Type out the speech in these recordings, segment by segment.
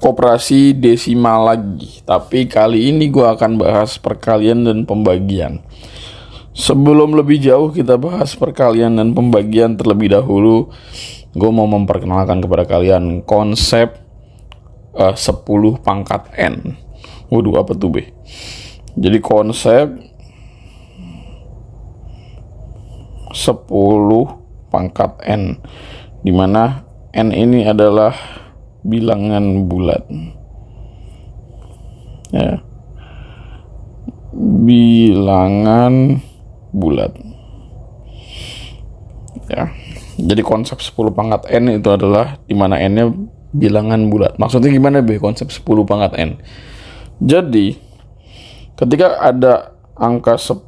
Operasi desimal lagi, tapi kali ini gue akan bahas perkalian dan pembagian. Sebelum lebih jauh kita bahas perkalian dan pembagian terlebih dahulu, gue mau memperkenalkan kepada kalian konsep 10 pangkat N. Waduh, apa tuh B? Jadi konsep 10 pangkat N, dimana N ini adalah bilangan bulat, ya, bilangan bulat, ya. Jadi konsep 10 pangkat N itu adalah dimana N nya bilangan bulat. Maksudnya gimana B konsep 10 pangkat N? Jadi ketika ada angka 10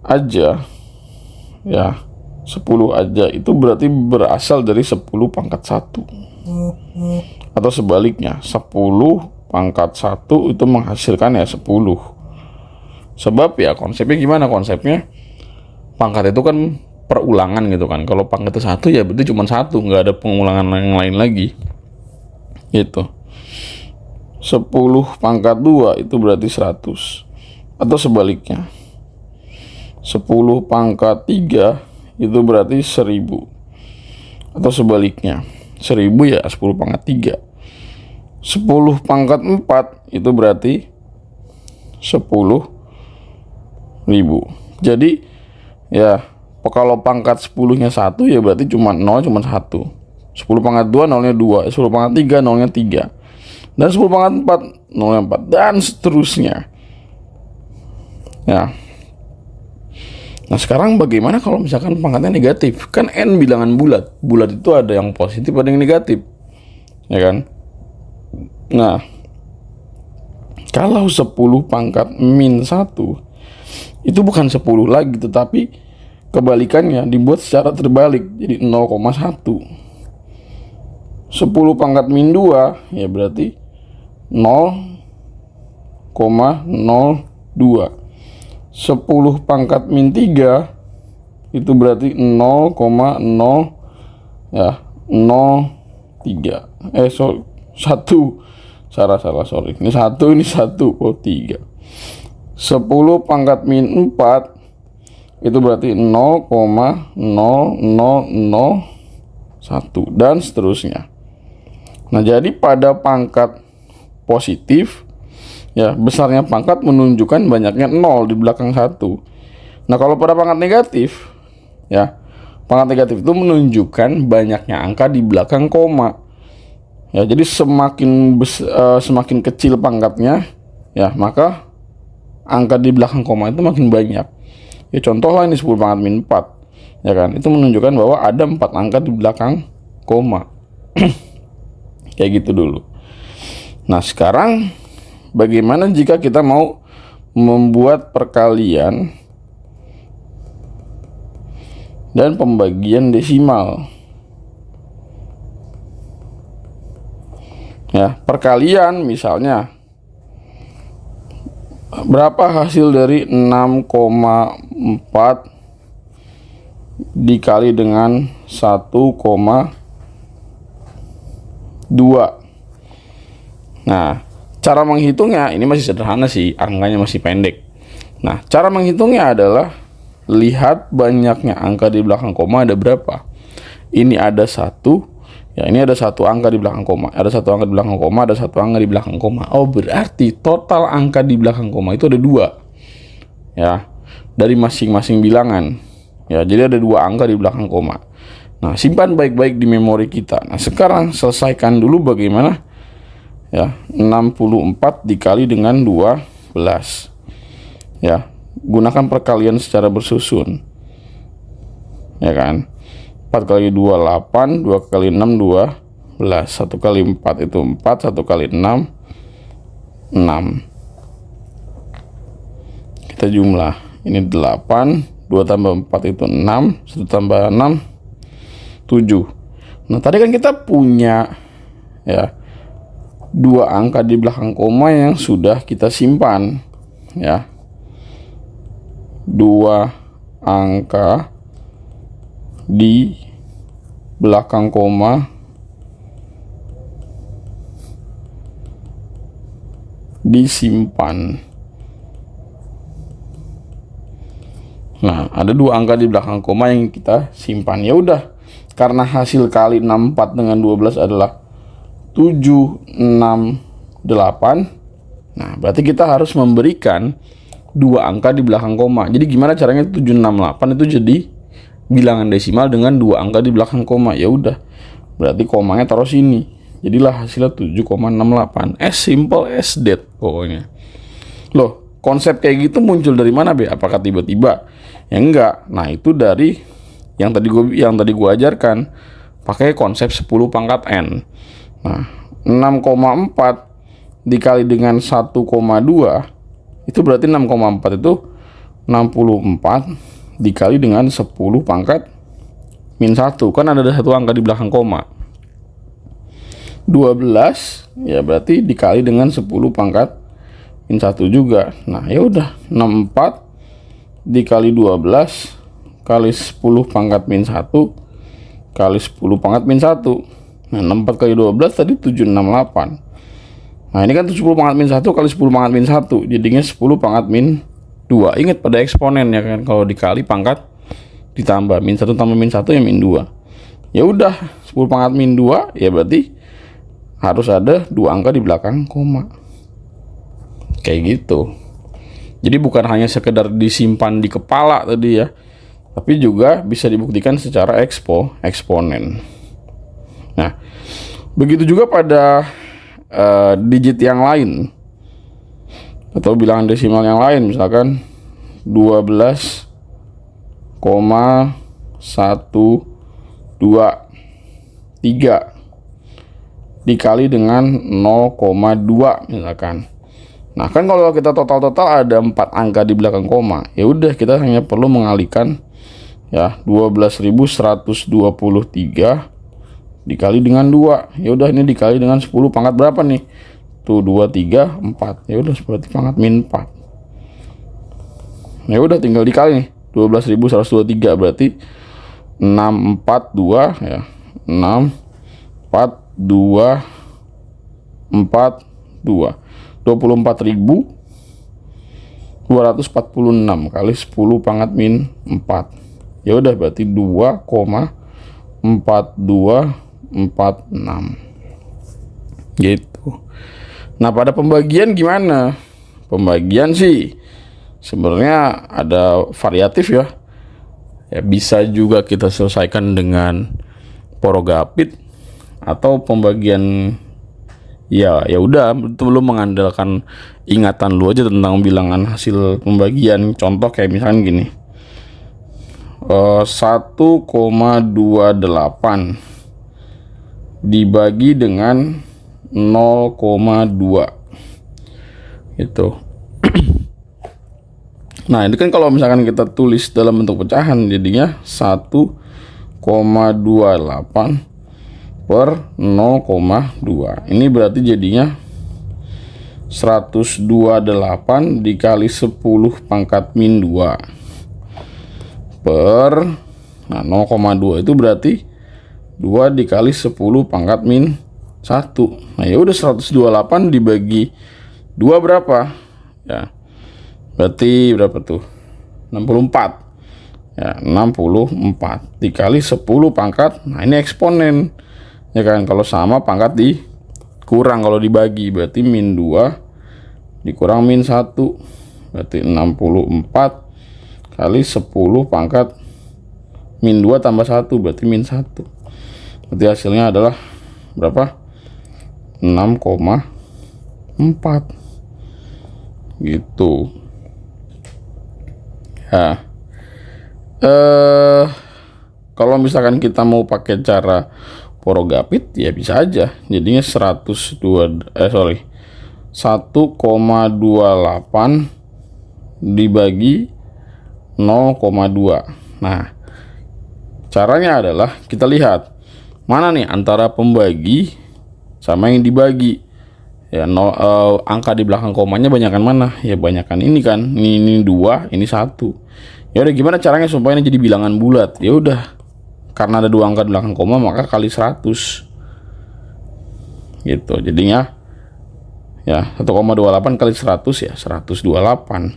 aja, ya, 10 aja itu berarti berasal dari 10 pangkat 1. Atau sebaliknya, 10 pangkat 1 itu menghasilkan ya 10. Sebab ya konsepnya gimana konsepnya? Pangkat itu kan perulangan gitu kan. Kalau pangkat itu 1 ya berarti cuma 1, nggak ada pengulangan yang lain lagi. Gitu. 10 pangkat 2 itu berarti 100. Atau sebaliknya, 10 pangkat 3 itu berarti 1000. Atau sebaliknya, 1000 ya 10 pangkat 3. 10 pangkat 4 itu berarti 10.000. Jadi ya kalau pangkat 10 nya 1 ya berarti cuma 0, cuma 1. 10 pangkat 2 nolnya 2, 10 pangkat 3 nolnya 3. Dan 10 pangkat 4 nolnya 4 dan seterusnya. Ya. Nah sekarang bagaimana kalau misalkan pangkatnya negatif? Kan N bilangan bulat. Bulat itu ada yang positif ada yang negatif, ya kan? Nah kalau 10 pangkat min 1 itu bukan 10 lagi, tetapi kebalikannya dibuat secara terbalik, jadi 0,1. 10 pangkat min 2 ya berarti 0,02. 10 pangkat min 3 itu berarti 0,0 ya 03. 1 sorry. Ini 1 ini 1 oh 3. 10 pangkat min 4 itu berarti 0,0001 dan seterusnya. Nah, jadi pada pangkat positif ya, besarnya pangkat menunjukkan banyaknya 0 di belakang 1. Nah, kalau pada pangkat negatif, ya, pangkat negatif itu menunjukkan banyaknya angka di belakang koma. Ya, jadi semakin kecil pangkatnya, ya, maka angka di belakang koma itu makin banyak. Ya, contoh lah ini 10 pangkat min 4, ya kan? Itu menunjukkan bahwa ada 4 angka di belakang koma. Kayak gitu dulu. Nah, sekarang bagaimana jika kita mau membuat perkalian dan pembagian desimal? Ya, perkalian misalnya berapa hasil dari 6,4 dikali dengan 1,2. Nah, cara menghitungnya ini masih sederhana sih, angkanya masih pendek. Nah, cara menghitungnya adalah lihat banyaknya angka di belakang koma ada berapa. Ini ada 1, ya ini ada 1 angka di belakang koma, ada 1 angka di belakang koma, ada 1 angka di belakang koma. Oh, berarti total angka di belakang koma itu ada 2. Ya, dari masing-masing bilangan. Ya, jadi ada 2 angka di belakang koma. Nah, simpan baik-baik di memori kita. Nah, sekarang selesaikan dulu bagaimana ya 64 dikali dengan 12. Ya, gunakan perkalian secara bersusun, ya kan? 4 kali 2 8, 2 kali 6 12, 1 kali 4 itu 4, 1 kali 6 6. Kita jumlah, ini 8, 2 tambah 4 itu 6, 1 tambah 6 7. Nah, tadi kan kita punya ya 2 angka di belakang koma yang sudah kita simpan, ya. 2 angka di belakang koma disimpan. Nah, ada 2 angka di belakang koma yang kita simpan. Ya udah, karena hasil kali 64 dengan 12 adalah 768. Nah, berarti kita harus memberikan 2 angka di belakang koma. Jadi gimana caranya 768 itu jadi bilangan desimal dengan 2 angka di belakang koma? Ya udah, berarti komanya taruh sini. Jadilah hasilnya 7,68. As simple as that pokoknya. Loh, konsep kayak gitu muncul dari mana, Be? Apakah tiba-tiba? Ya enggak. Nah, itu dari yang tadi gua ajarkan, pakai konsep 10 pangkat n. Nah, 6,4 dikali dengan 1,2 itu berarti 6,4 itu 64 dikali dengan 10 pangkat min 1. Kan ada 1 angka di belakang koma. 12 ya berarti dikali dengan 10 pangkat min 1 juga. Nah, ya udah, 64 dikali 12 kali 10 pangkat min 1 kali 10 pangkat min 1. Nah, 64 kali 12 tadi 768. Nah, ini kan 10 pangkat min 1 kali 10 pangkat min 1, jadinya 10 pangkat min 2. Ingat pada eksponen ya kan, kalau dikali pangkat ditambah, min 1 tambah min 1 ya min 2. Ya udah, 10 pangkat min 2 ya berarti harus ada 2 angka di belakang koma. Kayak gitu. Jadi bukan hanya sekedar disimpan di kepala tadi ya, tapi juga bisa dibuktikan secara eksponen. Nah, begitu juga pada digit yang lain atau bilangan desimal yang lain, misalkan 12,123 dikali dengan 0,2 misalkan. Nah, kan kalau kita total ada 4 angka di belakang koma. Ya udah, kita hanya perlu mengalihkan ya 12.123 dikali dengan 2. Ya udah, ini dikali dengan 10 pangkat berapa nih? Tuh 2 3 4. Ya udah, berarti pangkat min 4. Ya udah, tinggal dikali nih. 12.123 berarti 642 ya. 642 24.246 kali 10 pangkat min 4. Ya udah, berarti 2,4246 gitu. Nah, pada pembagian gimana? Pembagian sih sebenarnya ada variatif ya. Ya, bisa juga kita selesaikan dengan porogapit atau pembagian ya udah, itu lu mengandalkan ingatan lu aja tentang bilangan hasil pembagian. Contoh kayak misalkan gini, 1,28 dibagi dengan 0,2 gitu. Nah, ini kan kalau misalkan kita tulis dalam bentuk pecahan, jadinya 1,28 per 0,2. Ini berarti jadinya 128 dikali 10 pangkat min 2 per 0,2 itu berarti 2 dikali 10 pangkat min 1. Nah, ya udah, 128 dibagi 2 berapa? Ya. Berarti berapa tuh? 64. Ya, 64 dikali 10 pangkat. Nah, ini eksponen. Ya kan, kalau sama pangkat dikurang, kalau dibagi berarti min 2 dikurang min 1. Berarti 64 kali 10 pangkat min 2 tambah 1 berarti min 1. Berarti hasilnya adalah berapa? 6,4 gitu. Ya. Kalau misalkan kita mau pakai cara porogapit ya bisa aja. Jadinya 1,28 dibagi 0,2. Nah, caranya adalah kita lihat mana nih antara pembagi sama yang dibagi. Ya, angka di belakang komanya banyakan mana? Ya banyakan ini kan. Ini 2, ini 1. Ya udah, gimana caranya supaya ini jadi bilangan bulat? Ya udah, karena ada 2 angka di belakang koma maka kali 100. Gitu. Jadinya Ya, 1,28 kali 100 ya 128.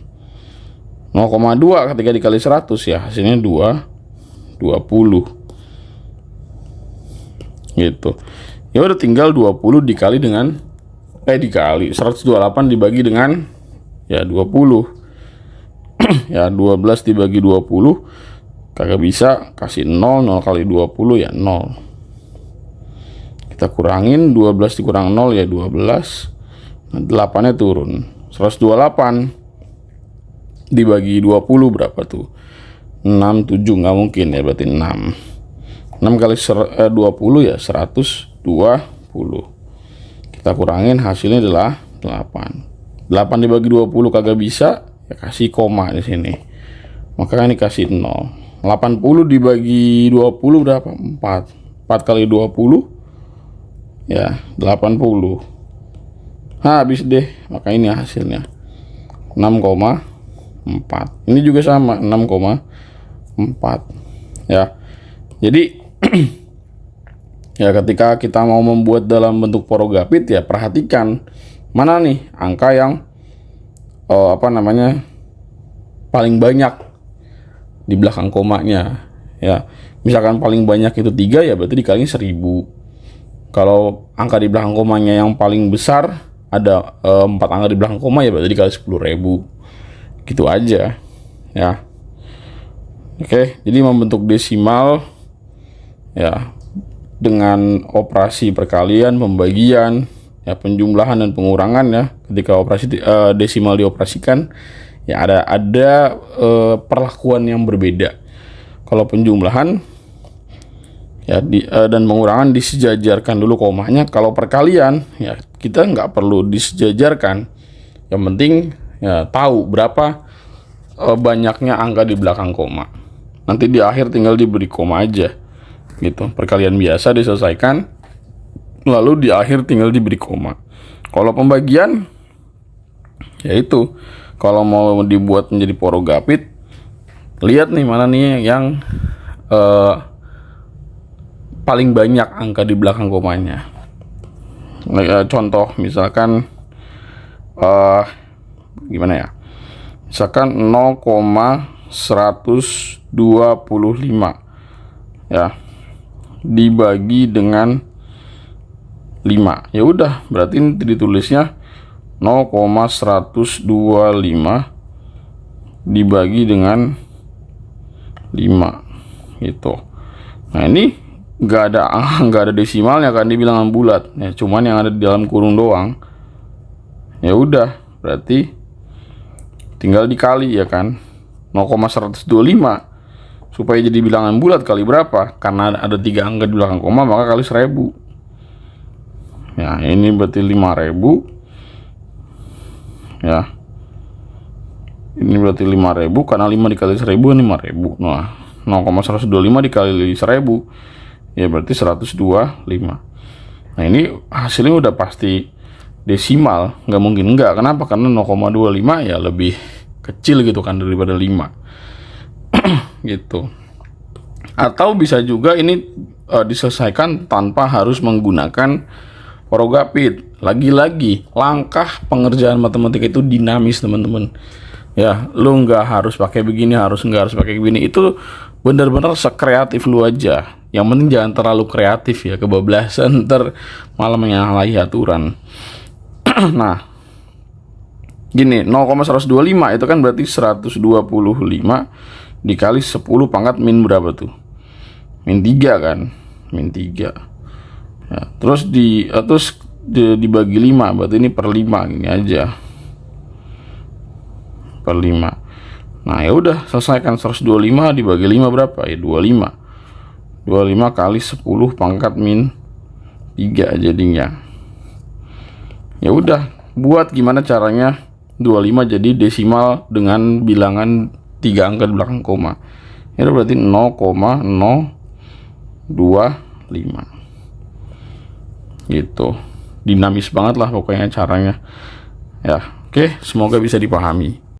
0,2 ketika dikali 100 ya hasilnya 20 gitu. Ya udah tinggal 20 dikali dengan dikali 128 dibagi dengan ya 20. Ya 12 dibagi 20 kagak bisa, kasih 0 kali 20 ya 0. Kita kurangin 12 dikurang 0 ya 12. Nah, 8-nya turun. 128 dibagi 20 berapa tuh? 67, nggak mungkin ya, berarti 6. 6 kali 20 ya 120. Kita kurangin hasilnya adalah 8. 8 dibagi 20 kagak bisa, ya kasih koma di sini. Maka ini kasih 0. 80 dibagi 20 berapa? 4. 4 kali 20 ya 80. Habis deh, maka ini hasilnya 6,4. Ini juga sama 6,4 ya. Jadi ya ketika kita mau membuat dalam bentuk porogapit ya perhatikan mana nih angka yang paling banyak di belakang komanya ya. Misalkan paling banyak itu 3 ya berarti dikaliin 1000. Kalau angka di belakang komanya yang paling besar ada 4 angka di belakang koma ya berarti dikali 10.000. Gitu aja ya. Oke, jadi membentuk desimal ya dengan operasi perkalian, pembagian, ya penjumlahan dan pengurangan ya. Ketika operasi desimal dioperasikan ya ada perlakuan yang berbeda. Kalau penjumlahan ya dan pengurangan disejajarkan dulu komanya. Kalau perkalian ya kita nggak perlu disejajarkan. Yang penting ya tahu berapa banyaknya angka di belakang koma. Nanti di akhir tinggal diberi koma aja gitu. Perkalian biasa diselesaikan, lalu di akhir tinggal diberi koma. Kalau pembagian ya itu, kalau mau dibuat menjadi porogapit, lihat nih mana nih yang paling banyak angka di belakang komanya. Contoh misalkan gimana ya, misalkan 0,125 ya dibagi dengan 5. Ya udah, berarti ini ditulisnya 0,125 dibagi dengan 5 gitu. Nah, ini nggak ada desimalnya kan, dibilangan bulat ya, cuman yang ada di dalam kurung doang. Ya udah, berarti tinggal dikali ya kan. 0,125 supaya jadi bilangan bulat kali berapa? Karena ada 3 angka di belakang koma, maka kali 1000. Ya, ini berarti 5000. Ya. Ini berarti 5000 karena 5 dikali 1000 5000. Nah, 0,125 dikali 1000 ya berarti 125. Nah, ini hasilnya udah pasti desimal, nggak mungkin enggak. Kenapa? Karena 0,25 ya lebih kecil gitu kan daripada 5. Gitu. Atau bisa juga ini diselesaikan tanpa harus menggunakan porogapit. Lagi-lagi langkah pengerjaan matematika itu dinamis, teman-teman. Ya, lu nggak harus pakai begini, nggak harus pakai begini. Itu benar-benar sekreatif lu aja. Yang penting jangan terlalu kreatif ya, kebablasan ntar malah menyalahi aturan. Nah, gini, 0,125 itu kan berarti 125 dikali 10 pangkat min berapa tuh? Min 3 kan? Min 3. Ya, terus dibagi 5, berarti ini per 5 gini aja. Per 5. Nah, ya udah, selesaikan 125 dibagi 5 berapa? Ya 25. 25 kali 10 pangkat min 3 jadinya. Ya udah, buat gimana caranya 25 jadi desimal dengan bilangan 3 angka di belakang koma. Itu berarti 0,025 gitu. Dinamis banget lah pokoknya caranya ya. Oke, semoga bisa dipahami.